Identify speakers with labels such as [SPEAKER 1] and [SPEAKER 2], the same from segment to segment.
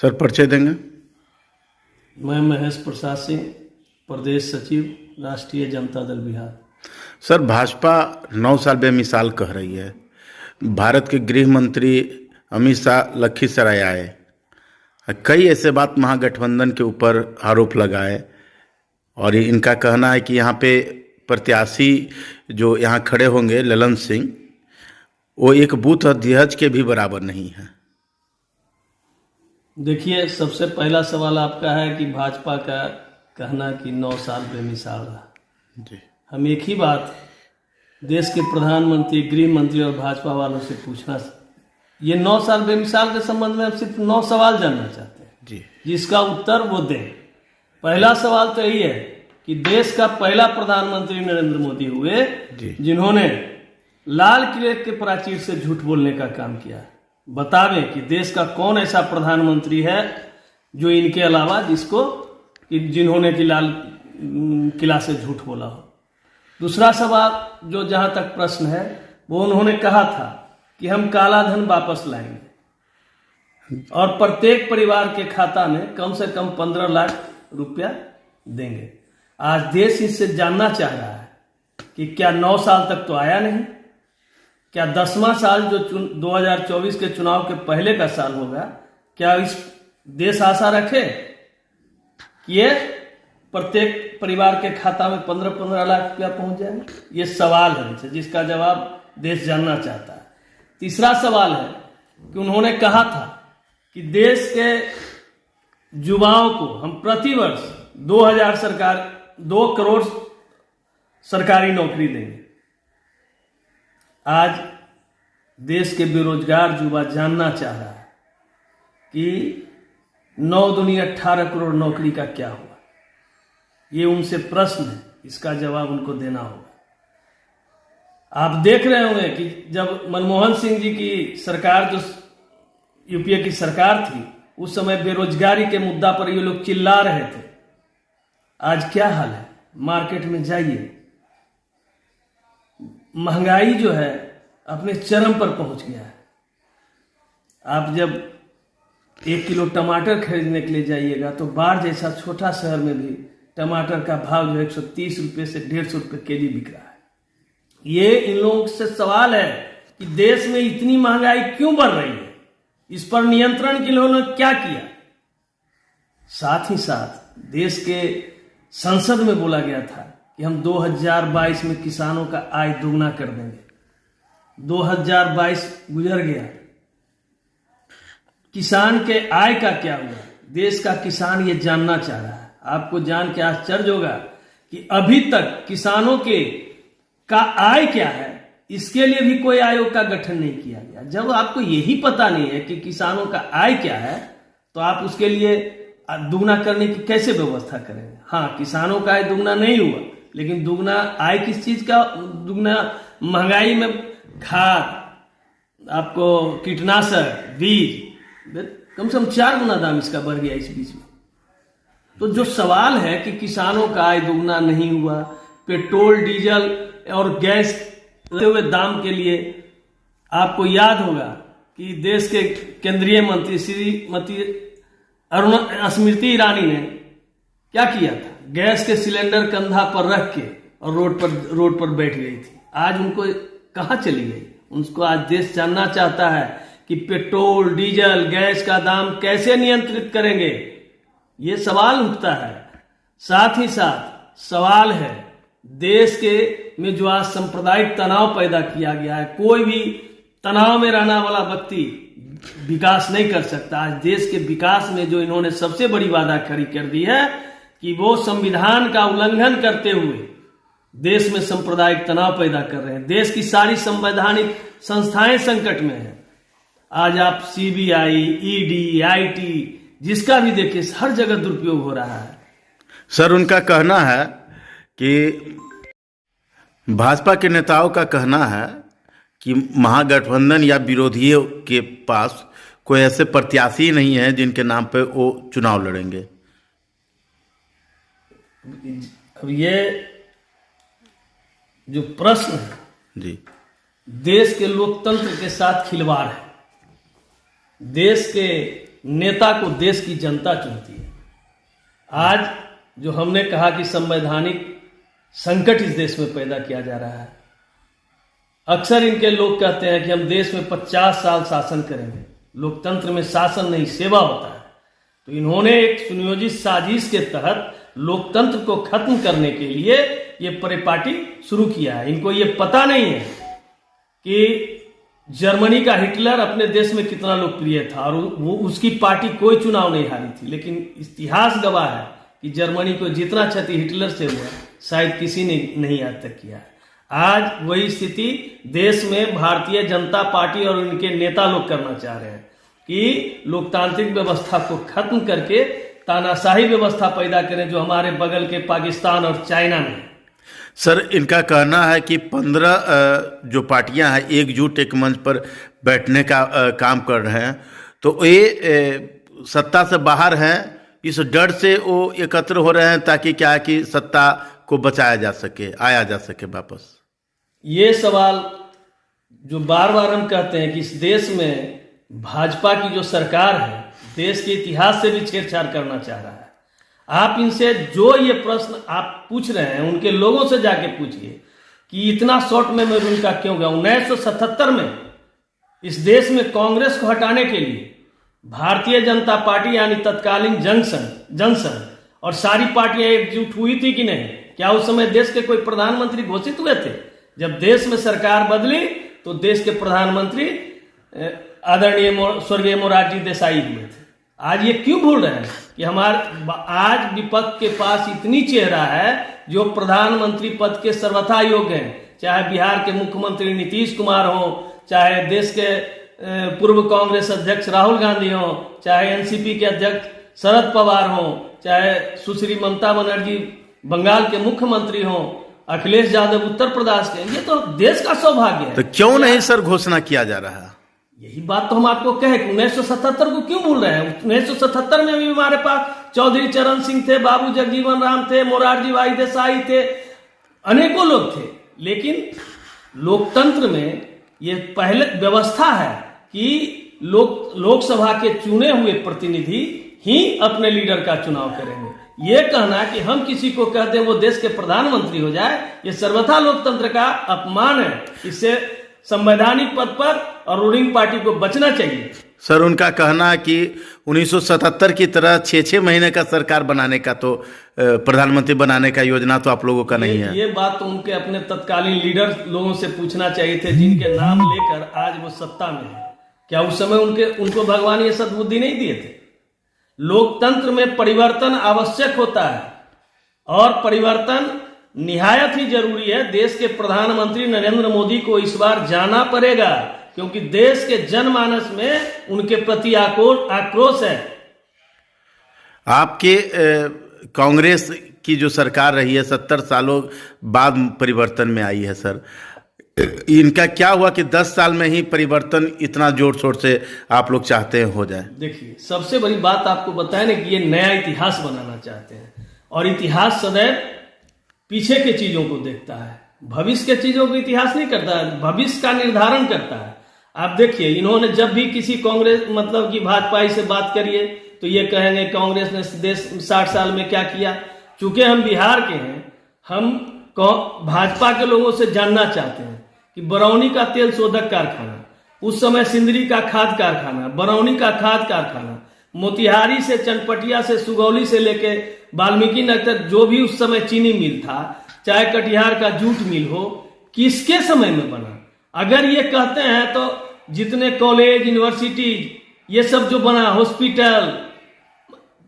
[SPEAKER 1] Sir परिचय देंगे।
[SPEAKER 2] मैं महेश प्रसाद सिंह, प्रदेश सचिव, राष्ट्रीय जनता दल बिहार।
[SPEAKER 1] सर भाजपा 9 साल बेमिसाल कह रही है। भारत के गृह मंत्री अमित शाह लखीसराय आए, कई ऐसे बात महागठबंधन के ऊपर आरोप लगाए और इनका कहना है कि यहाँ पे प्रत्याशी जो यहाँ खड़े होंगे ललन सिंह, वो एक बूथ अध्यक्ष के भी बराबर नहीं है।
[SPEAKER 2] देखिए, सबसे पहला सवाल आपका है कि भाजपा का कहना कि 9 साल बेमिसाल रहा।
[SPEAKER 1] जी,
[SPEAKER 2] हम एक ही बात देश के प्रधानमंत्री, गृह मंत्री और भाजपा वालों से पूछना, ये 9 साल बेमिसाल के संबंध में हम सिर्फ 9 सवाल जानना चाहते हैं
[SPEAKER 1] जी,
[SPEAKER 2] जिसका उत्तर वो दें। पहला सवाल तो यही है कि देश का पहला प्रधानमंत्री नरेंद्र मोदी हुए जिन्होंने लाल किले के प्राचीर से झूठ बोलने का काम किया। बतावें कि देश का कौन ऐसा प्रधानमंत्री है जो इनके अलावा जिन्होंने कि लाल किला से झूठ बोला हो। दूसरा सवाल जो जहां तक प्रश्न है, वो उन्होंने कहा था कि हम काला धन वापस लाएंगे और प्रत्येक परिवार के खाता में कम से कम 15 लाख रुपया देंगे। आज देश इससे जानना चाह रहा है कि क्या 9 साल तक तो आया नहीं, क्या 10वां साल जो 2024 के चुनाव के पहले का साल होगा, क्या इस देश आशा रखे कि ये प्रत्येक परिवार के खाता में 15-15 लाख रुपया पहुंच जाएगा? ये सवाल है हमसे, जिसका जवाब देश जानना चाहता है। तीसरा सवाल है कि उन्होंने कहा था कि देश के युवाओं को हम प्रतिवर्ष 2 करोड़ सरकारी नौकरी देंगे। आज देश के बेरोजगार युवा जानना चाह रहा है कि 9 दूनी 18 करोड़ नौकरी का क्या हुआ। ये उनसे प्रश्न है, इसका जवाब उनको देना होगा। आप देख रहे होंगे कि जब मनमोहन सिंह जी की सरकार, जो यूपीए की सरकार थी, उस समय बेरोजगारी के मुद्दा पर ये लोग चिल्ला रहे थे। आज क्या हाल है? मार्केट में जाइए, महंगाई जो है अपने चरम पर पहुंच गया है। आप जब 1 किलो टमाटर खरीदने के लिए जाइएगा तो बाढ़ जैसा छोटा शहर में भी टमाटर का भाव जो 130 रुपये से 150 रुपये केजी बिक रहा है। ये इन लोगों से सवाल है कि देश में इतनी महंगाई क्यों बढ़ रही है, इस पर नियंत्रण के लिए उन्होंने क्या किया। साथ ही साथ देश के संसद में बोला गया था कि हम 2022 में किसानों का आय दोगुना कर देंगे। 2022 गुजर गया, किसान के आय का क्या हुआ? देश का किसान ये जानना चाह रहा है। आपको जान के आश्चर्य होगा कि अभी तक किसानों का आय क्या है, इसके लिए भी कोई आयोग का गठन नहीं किया गया। जब आपको यही पता नहीं है कि किसानों का आय क्या है, तो आप उसके लिए दुगना करने की कैसे व्यवस्था करेंगे? हाँ, किसानों का आय दुगना नहीं हुआ, लेकिन दुगना आय किस चीज का दुगना? महंगाई में खाद, आपको कीटनाशक, बीज, कम से कम 4 गुना दाम इसका बढ़ गया इस बीच में। तो जो सवाल है कि किसानों का आय दुगना नहीं हुआ, पेट्रोल, डीजल और गैस हुए दाम के लिए आपको याद होगा कि देश के केंद्रीय मंत्री श्रीमती स्मृति ईरानी ने क्या किया था? गैस के सिलेंडर कंधा पर रख के और रोड पर बैठ गई थी। आज उनको कहाँ चली गई? उनको आज देश जानना चाहता है कि पेट्रोल, डीजल, गैस का दाम कैसे नियंत्रित करेंगे। ये सवाल उठता है। साथ ही साथ सवाल है देश में जो आज सांप्रदायिक तनाव पैदा किया गया है, कोई भी तनाव में रहने वाला व्यक्ति विकास नहीं कर सकता। आज देश के विकास में जो इन्होंने सबसे बड़ी वादा खड़ी कर दी है कि वो संविधान का उल्लंघन करते हुए देश में सांप्रदायिक तनाव पैदा कर रहे हैं। देश की सारी संवैधानिक संस्थाएं संकट में है। आज आप सीबीआई, ईडी, आईटी, जिसका भी देखिए, हर जगह दुरुपयोग हो रहा है।
[SPEAKER 1] सर उनका कहना है कि भाजपा के नेताओं का कहना है कि महागठबंधन या विरोधियों के पास कोई ऐसे प्रत्याशी नहीं है जिनके नाम पे वो चुनाव लड़ेंगे।
[SPEAKER 2] अब ये जो प्रश्न है
[SPEAKER 1] जी,
[SPEAKER 2] देश के लोकतंत्र के साथ खिलवाड़ है। देश के नेता को देश की जनता चुनती है। आज जो हमने कहा कि संवैधानिक संकट इस देश में पैदा किया जा रहा है, अक्सर इनके लोग कहते हैं कि हम देश में 50 साल शासन करेंगे, लोकतंत्र में शासन नहीं सेवा होता है। तो इन्होंने एक सुनियोजित साजिश के तहत लोकतंत्र को खत्म करने के लिए ये परिपाटी शुरू किया है। इनको ये पता नहीं है कि जर्मनी का हिटलर अपने देश में कितना लोकप्रिय था और वो उसकी पार्टी कोई चुनाव नहीं हारी थी, लेकिन इतिहास गवाह है कि जर्मनी को जितना क्षति हिटलर से हुआ शायद किसी ने नहीं आज तक किया है। आज वही स्थिति देश में भारतीय जनता पार्टी और उनके नेता लोग करना चाह रहे हैं कि लोकतांत्रिक व्यवस्था को खत्म करके तानाशाही व्यवस्था पैदा करें, जो हमारे बगल के पाकिस्तान और चाइना में है।
[SPEAKER 1] सर, इनका कहना है कि 15 जो पार्टियां हैं एकजुट एक मंच पर बैठने का काम कर रहे हैं, तो ये सत्ता से बाहर हैं, इस डर से वो एकत्र हो रहे हैं ताकि क्या है कि सत्ता को बचाया जा सके, आया जा सके वापस।
[SPEAKER 2] ये सवाल जो बार बार हम कहते हैं कि इस देश में भाजपा की जो सरकार है देश के इतिहास से भी छेड़छाड़ करना चाह रहा है। आप इनसे जो ये प्रश्न आप पूछ रहे हैं उनके लोगों से जाके पूछिए कि इतना शॉर्ट मेमोरी उनका क्यों गया। 1977 में इस देश में कांग्रेस को हटाने के लिए भारतीय जनता पार्टी यानी तत्कालीन जनसंघ और सारी पार्टियां एकजुट हुई थी कि नहीं? क्या उस समय देश के कोई प्रधानमंत्री घोषित हुए थे? जब देश में सरकार बदली तो देश के प्रधानमंत्री आदरणीय स्वर्गीय मोरारजी देसाई हुए थे। आज ये क्यों भूल रहे हैं कि आज विपक्ष के पास इतनी चेहरा है जो प्रधानमंत्री पद के सर्वथा योग्य हैं, चाहे बिहार के मुख्यमंत्री नीतीश कुमार हो, चाहे देश के पूर्व कांग्रेस अध्यक्ष राहुल गांधी हो, चाहे एनसीपी के अध्यक्ष शरद पवार हो, चाहे सुश्री ममता बनर्जी बंगाल के मुख्यमंत्री हो, अखिलेश यादव उत्तर प्रदेश के। ये तो देश का सौभाग्य है।
[SPEAKER 1] तो क्यों नहीं सर घोषणा किया जा रहा?
[SPEAKER 2] यही बात तो हम आपको कहे कि 1977 को क्यों भूल रहे हैं? 1977 में भी हमारे पास चौधरी चरण सिंह थे, बाबू जगजीवन राम थे, मोरारजी भाई देसाई थे, अनेकों लोग थे। लेकिन लोकतंत्र में ये पहले व्यवस्था है कि लोकसभा के चुने हुए प्रतिनिधि ही अपने लीडर का चुनाव करेंगे। ये कहना कि हम किसी को कहते हैं वो देश के प्रधानमंत्री हो जाए, ये सर्वथा लोकतंत्र का अपमान है। इससे संवैधानिक पद पर और रूलिंग पार्टी को बचना चाहिए।
[SPEAKER 1] सर, उनका कहना है कि 1977 की तरह 6-6 महीने का सरकार बनाने का तो प्रधानमंत्री बनाने का योजना तो आप लोगों का नहीं है।
[SPEAKER 2] ये बात तो उनके अपने तत्कालीन लीडर लोगों से पूछना चाहिए थे जिनके नाम लेकर आज वो सत्ता में है। क्या उस समय उनको भगवान ये सद्बुद्धि नहीं दिए थे? लोकतंत्र में परिवर्तन आवश्यक होता है और परिवर्तन निहायत ही जरूरी है। देश के प्रधानमंत्री नरेंद्र मोदी को इस बार जाना पड़ेगा क्योंकि देश के जनमानस में उनके प्रति आक्रोश है।
[SPEAKER 1] आपके कांग्रेस की जो सरकार रही है 70 सालों बाद परिवर्तन में आई है सर, इनका क्या हुआ कि 10 साल में ही परिवर्तन इतना जोर शोर से आप लोग चाहते हैं हो जाए?
[SPEAKER 2] देखिए, सबसे बड़ी बात आपको बताएं ना कि ये नया इतिहास बनाना चाहते हैं और इतिहास सदैव पीछे के चीजों को देखता है, भविष्य के चीजों को इतिहास नहीं करता है, भविष्य का निर्धारण करता है। आप देखिए, इन्होंने जब भी किसी कांग्रेस मतलब कि भाजपा से बात करिए तो ये कहेंगे कांग्रेस ने देश 60 साल में क्या किया। चूंकि हम बिहार के हैं, हम भाजपा के लोगों से जानना चाहते हैं कि बरौनी का तेल शोधक कारखाना, उस समय सिंदरी का खाद कारखाना, बरौनी का खाद कारखाना, मोतिहारी से चनपटिया से सुगौली से लेके वाल्मीकि नगर तक जो भी उस समय चीनी मिल था, चाहे कटिहार का जूट मिल हो, किसके समय में बना? अगर ये कहते हैं तो जितने कॉलेज यूनिवर्सिटी ये सब जो बना, हॉस्पिटल,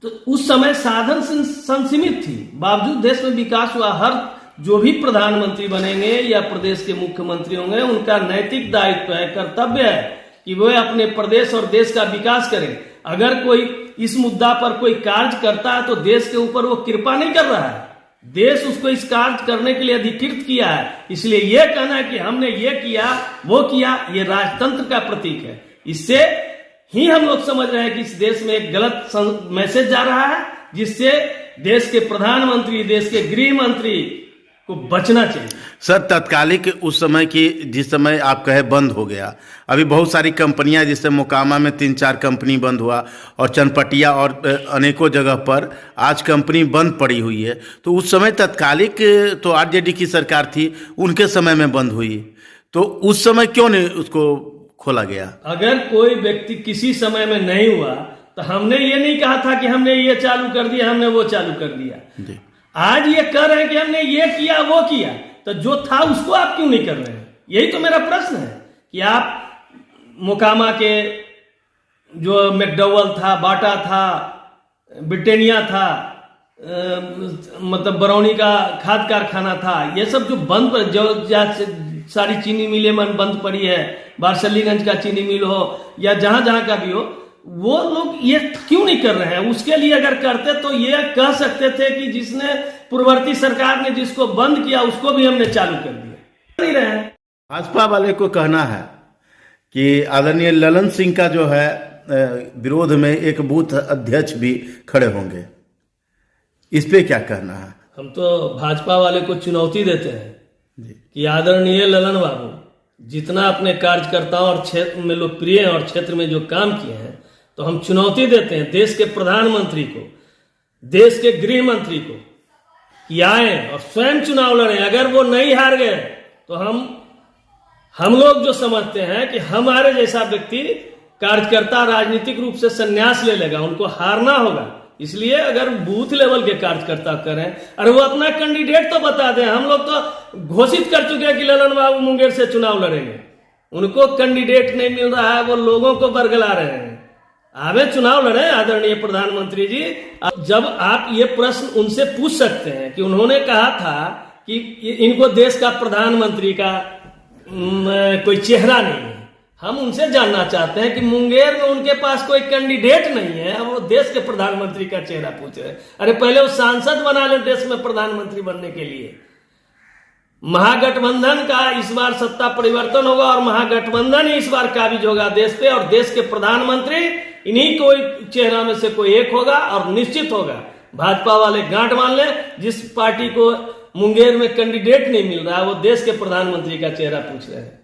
[SPEAKER 2] तो उस समय साधन संसीमित थी, बावजूद देश में विकास हुआ। हर जो भी प्रधानमंत्री बनेंगे या प्रदेश के मुख्यमंत्री होंगे उनका नैतिक दायित्व है, कर्तव्य है कि वे अपने प्रदेश और देश का विकास करें। अगर कोई इस मुद्दा पर कोई कार्य करता है तो देश के ऊपर वो कृपा नहीं कर रहा है, देश उसको इस कार्य करने के लिए अधिकृत किया है। इसलिए यह कहना है कि हमने ये किया वो किया, ये राजतंत्र का प्रतीक है। इससे ही हम लोग समझ रहे हैं कि इस देश में एक गलत मैसेज जा रहा है, जिससे देश के प्रधानमंत्री, देश के गृह मंत्री को बचना चाहिए।
[SPEAKER 1] सर, तत्कालिक उस समय की, जिस समय आप कहे बंद हो गया, अभी बहुत सारी कंपनियां, जैसे मोकामा में 3-4 कंपनी बंद हुआ और चनपटिया और अनेकों जगह पर आज कंपनी बंद पड़ी हुई है। तो उस समय तत्कालिक तो आरजेडी की सरकार थी, उनके समय में बंद हुई, तो उस समय क्यों नहीं उसको खोला गया?
[SPEAKER 2] अगर कोई व्यक्ति किसी समय में नहीं हुआ तो हमने ये नहीं कहा था कि हमने ये चालू कर दिया, हमने वो चालू कर दिया
[SPEAKER 1] जी।
[SPEAKER 2] आज ये कह रहे हैं कि हमने ये किया वो किया, तो जो था उसको आप क्यों नहीं कर रहे हैं? यही तो मेरा प्रश्न है कि आप मोकामा के जो मैकडॉवेल था, बाटा था, ब्रिटेनिया था, मतलब बरौनी का खाद कारखाना था, ये सब जो बंद पर, जो सारी चीनी मिलें बंद पड़ी है, बारसलीगंज का चीनी मिल हो या जहां जहां का भी हो, वो लोग ये क्यों नहीं कर रहे हैं? उसके लिए अगर करते तो ये कह सकते थे कि जिसने पूर्ववर्ती सरकार ने जिसको बंद किया उसको भी हमने चालू कर दिया। नहीं रहे।
[SPEAKER 1] भाजपा वाले को कहना है कि आदरणीय ललन सिंह का जो है विरोध में एक बूथ अध्यक्ष भी खड़े होंगे, इस पे क्या कहना है?
[SPEAKER 2] हम तो भाजपा वाले को चुनौती देते हैं
[SPEAKER 1] जी।
[SPEAKER 2] कि आदरणीय ललन बाबू जितना अपने कार्यकर्ताओं और क्षेत्र में लोकप्रिय और क्षेत्र में जो काम किए हैं, तो हम चुनौती देते हैं देश के प्रधानमंत्री को, देश के गृह मंत्री को कि आए और स्वयं चुनाव लड़े। अगर वो नहीं हार गए तो हम लोग जो समझते हैं कि हमारे जैसा व्यक्ति कार्यकर्ता राजनीतिक रूप से संन्यास ले लेगा, उनको हारना होगा। इसलिए अगर बूथ लेवल के कार्यकर्ता करें, अरे वो अपना कैंडिडेट तो बता दें। हम लोग तो घोषित कर चुके हैं कि ललन बाबू मुंगेर से चुनाव लड़ेंगे, उनको कैंडिडेट नहीं मिल रहा है, वो लोगों को बरगला रहे हैं। आवे चुनाव लड़े आदरणीय प्रधानमंत्री जी। जब आप ये प्रश्न उनसे पूछ सकते हैं कि उन्होंने कहा था कि इनको देश का प्रधानमंत्री का कोई चेहरा नहीं है, हम उनसे जानना चाहते हैं कि मुंगेर में उनके पास कोई कैंडिडेट नहीं है, वो देश के प्रधानमंत्री का चेहरा पूछ रहे हैं। अरे पहले वो सांसद बना ले देश में प्रधानमंत्री बनने के लिए। महागठबंधन का इस बार सत्ता परिवर्तन होगा और महागठबंधन ही इस बार काबिज होगा देश पे, और देश के प्रधानमंत्री इन्हीं कोई चेहरा में से कोई एक होगा और निश्चित होगा। भाजपा वाले गांठ मान ले, जिस पार्टी को मुंगेर में कैंडिडेट नहीं मिल रहा है वो देश के प्रधानमंत्री का चेहरा पूछ रहे हैं।